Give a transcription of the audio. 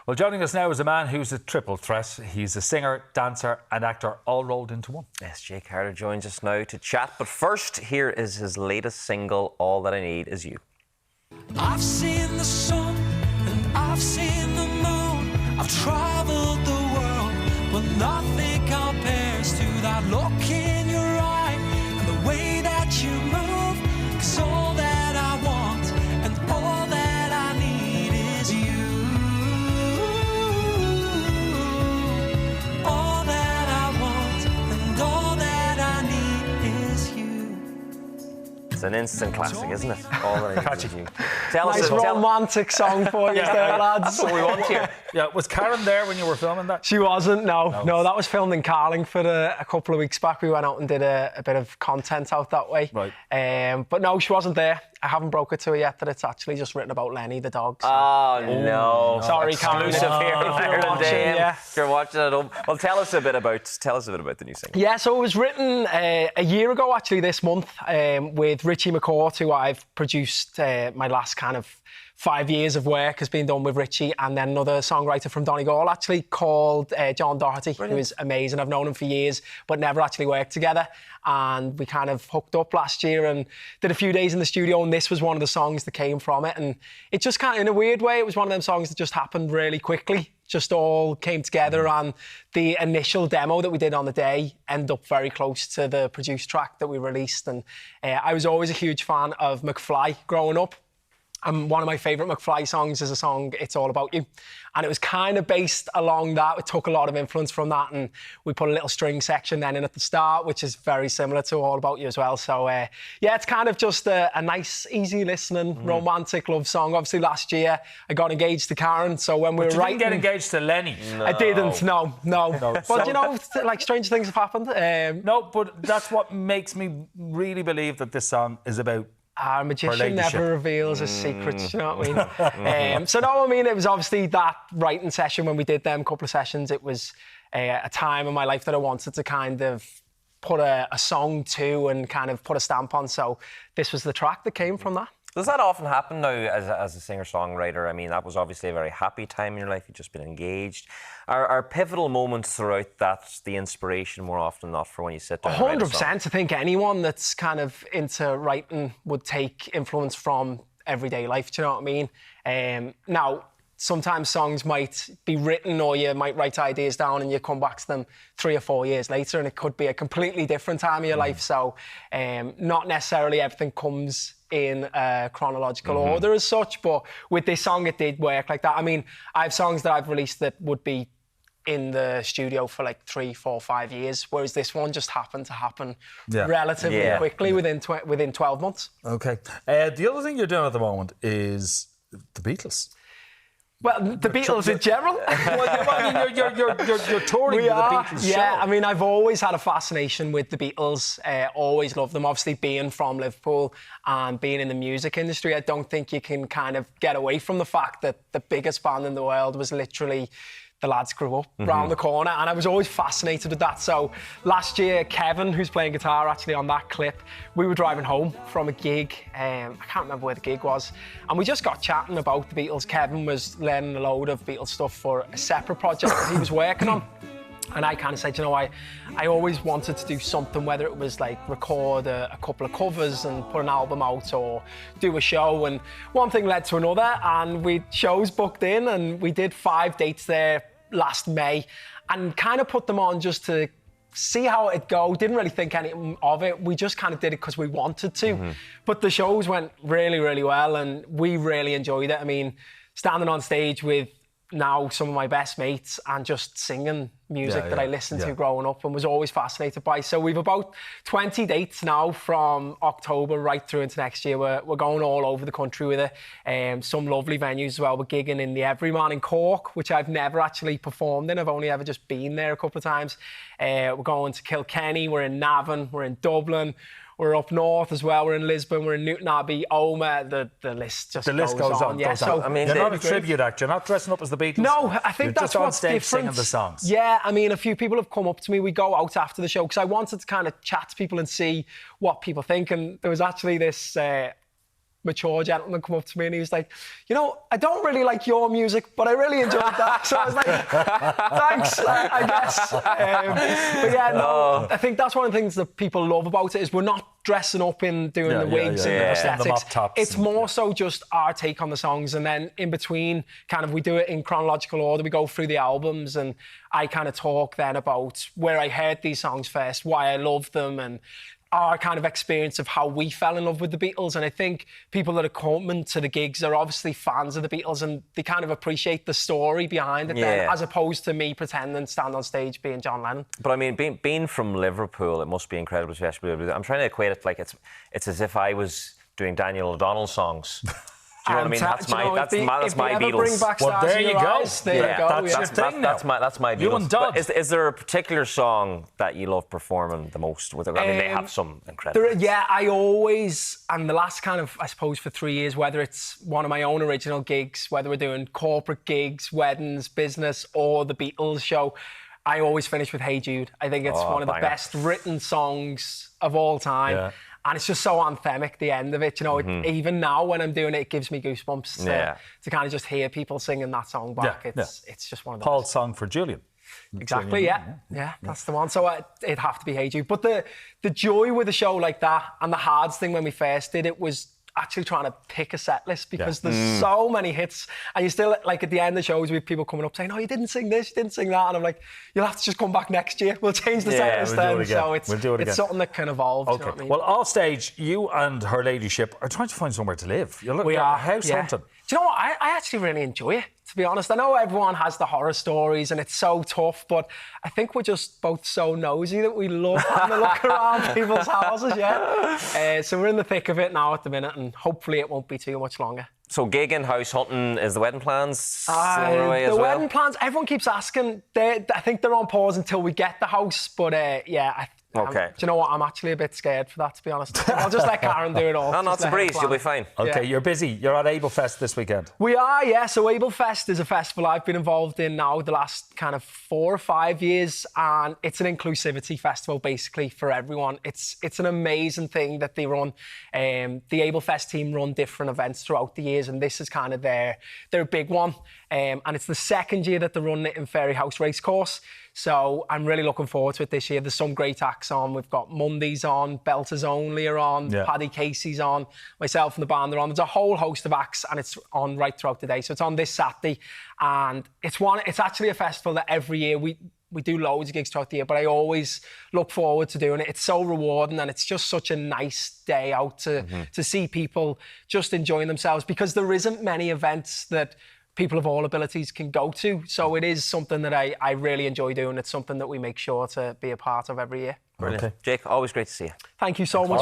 Well, joining us now is a man who's a triple threat. He's a singer, dancer and actor all rolled into one. Yes, Jake Carter joins us now to chat. But first, here is his latest single, All That I Need Is You. I've seen the sun and I've seen the moon. I've travelled the world, but nothing compares to that look in your eye and the way that you move. 'Cause all that I want and all that I need is you. All that I want and all that I need is you. It's an instant classic, isn't it? All That I Need Is You. Nice romantic song for you there, lads. That's what we want here. Yeah, was Karen there when you were filming that? She wasn't, no, that was filmed in Carlingford a couple of weeks back. We went out and did a bit of content out that way. Right. But no, she wasn't there. I haven't broke it to her yet that it's actually just written about Lenny, the dog. So. Oh, no. Sorry, Karen. Exclusive here in Ireland. Yeah. If you're watching at home. Well, tell us a bit about the new single. Yeah, so it was written a year ago, actually, this month, with Richie McCourt, who I've produced my last kind of 5 years of work has been done with Richie, and then another songwriter from Donegal, actually, called John Doherty, who is amazing. I've known him for years, but never actually worked together. And we kind of hooked up last year and did a few days in the studio, and this was one of the songs that came from it. And it just kind of, in a weird way, it was one of them songs that just happened really quickly. Just all came together, and the initial demo that we did on the day ended up very close to the produced track that we released. And I was always a huge fan of McFly growing up. And one of my favourite McFly songs is a song, It's All About You. And it was kind of based along that. It took a lot of influence from that. And we put a little string section then in at the start, which is very similar to All About You as well. So, yeah, it's kind of just a nice, easy listening, romantic love song. Obviously, last year, I got engaged to Karen. So when we were writing... You didn't get engaged to Lenny? No. I didn't, no. But, you know, like, strange things have happened. No, but that's what makes me really believe that this song is about our magician never reveals his secrets, you know what I mean? So no, I mean, it was obviously that writing session when we did them couple of sessions. It was a time in my life that I wanted to kind of put a song to and kind of put a stamp on. So this was the track that came from that. Does that often happen now as a singer-songwriter? I mean, that was obviously a very happy time in your life. You've just been engaged. Are pivotal moments throughout that the inspiration more often than not for when you sit down and write a song? 100%. I think anyone that's kind of into writing would take influence from everyday life, do you know what I mean? Now, sometimes songs might be written or you might write ideas down and you come back to them 3 or 4 years later and it could be a completely different time of your life. So not necessarily everything comes in a chronological order as such, but with this song it did work like that. I mean, I have songs that I've released that would be in the studio for like 3, 4, 5 years, whereas this one just happened to happen relatively quickly within 12 months. Okay. The other thing you're doing at the moment is the Beatles. Well, the Beatles in general. I mean, you're touring with the Beatles show. Yeah, I mean, I've always had a fascination with the Beatles. Always loved them. Obviously, being from Liverpool and being in the music industry, I don't think you can kind of get away from the fact that the biggest band in the world was literally the lads grew up round the corner, and I was always fascinated with that. So last year, Kevin, who's playing guitar actually on that clip, we were driving home from a gig. I can't remember where the gig was, and we just got chatting about the Beatles. Kevin was learning a load of Beatles stuff for a separate project that he was working on. And I kind of said, you know, I always wanted to do something, whether it was like record a couple of covers and put an album out or do a show. And one thing led to another, and we shows booked in, and we did 5 dates there last May and kind of put them on just to see how it'd go. Didn't really think anything of it. We just kind of did it because we wanted to. But the shows went really, really well, and we really enjoyed it. I mean, standing on stage with now some of my best mates and just singing music that I listened to growing up and was always fascinated by. So we've about 20 dates now from October right through into next year. We're going all over the country with it. Some lovely venues as well. We're gigging in the Everyman in Cork, which I've never actually performed in. I've only ever just been there a couple of times. We're going to Kilkenny, we're in Navan, we're in Dublin. We're up north as well. We're in Lisbon. We're in Newton Abbey, Oma. The list just goes on. Yeah, so I mean, you're not a tribute act. You're not dressing up as the Beatles. No, I think that's what's different. Just on stage singing the songs. Yeah, I mean, a few people have come up to me. We go out after the show because I wanted to kind of chat to people and see what people think. And there was actually this mature gentleman come up to me and he was like, you know, I don't really like your music, but I really enjoyed that. So I was like, thanks, I guess. But yeah, no, I think that's one of the things that people love about it is we're not dressing up in doing the wigs and the prosthetics. The mop tops it's more so just our take on the songs, and then in between, kind of, we do it in chronological order. We go through the albums, and I kind of talk then about where I heard these songs first, why I love them, and our kind of experience of how we fell in love with the Beatles. And I think people that are coming to the gigs are obviously fans of the Beatles, and they kind of appreciate the story behind it then, as opposed to me pretending to stand on stage being John Lennon. But I mean, being from Liverpool, it must be incredibly special. I'm trying to equate it like it's as if I was doing Daniel O'Donnell songs. Do you know what I mean? That's my Beatles. Well, there you go. There you go. That's my Beatles. You and Dodd. Is there a particular song that you love performing the most? I mean, they have some incredible. I always, and the last kind of, I suppose, for 3 years, whether it's one of my own original gigs, whether we're doing corporate gigs, weddings, business, or the Beatles show, I always finish with Hey Jude. I think it's one of the best written songs of all time. Yeah. And it's just so anthemic, the end of it. You know, even now when I'm doing it, it gives me goosebumps to kind of just hear people singing that song back. It's just one of the Paul's best. song for Julian. Exactly, yeah, that's the one. So it'd have to be Hey Jude. But the joy with a show like that, and the hardest thing when we first did it was actually trying to pick a set list, because there's so many hits, and you still, like, at the end of the shows, we have people coming up saying, oh, you didn't sing this, you didn't sing that, and I'm like, you'll have to just come back next year, we'll change the set list then. So it's something that can evolve. Okay. You know what I mean? Well, off stage, you and her ladyship are trying to find somewhere to live. We are house hunting. Do you know what? I actually really enjoy it, to be honest. I know everyone has the horror stories and it's so tough, but I think we're just both so nosy that we love having a look around people's houses, so we're in the thick of it now at the minute, and hopefully it won't be too much longer. So gigging, house hunting, is the wedding plans the wedding plans, everyone keeps asking. I think they're on pause until we get the house, but okay. Do you know what? I'm actually a bit scared for that, to be honest. I'll just let Karen do it all. No, not a breeze. You'll be fine. Okay, you're busy. You're at Ablefest this weekend. We are, yeah. So Ablefest is a festival I've been involved in now the last kind of 4 or 5 years, and it's an inclusivity festival basically for everyone. It's an amazing thing that they run. The Ablefest team run different events throughout the years, and this is kind of their big one. And it's the second year that they're running it in Fairyhouse Racecourse. So I'm really looking forward to it this year. There's some great acts on. We've got Mondays on, Belters Only are on, Paddy Casey's on, myself and the band are on. There's a whole host of acts, and it's on right throughout the day. So it's on this Saturday, and it's actually a festival that every year we do loads of gigs throughout the year, but I always look forward to doing it. It's so rewarding, and it's just such a nice day out to see people just enjoying themselves, because there isn't many events that people of all abilities can go to. So it is something that I really enjoy doing. It's something that we make sure to be a part of every year. Brilliant. Okay. Jake, always great to see you. Thank you so much.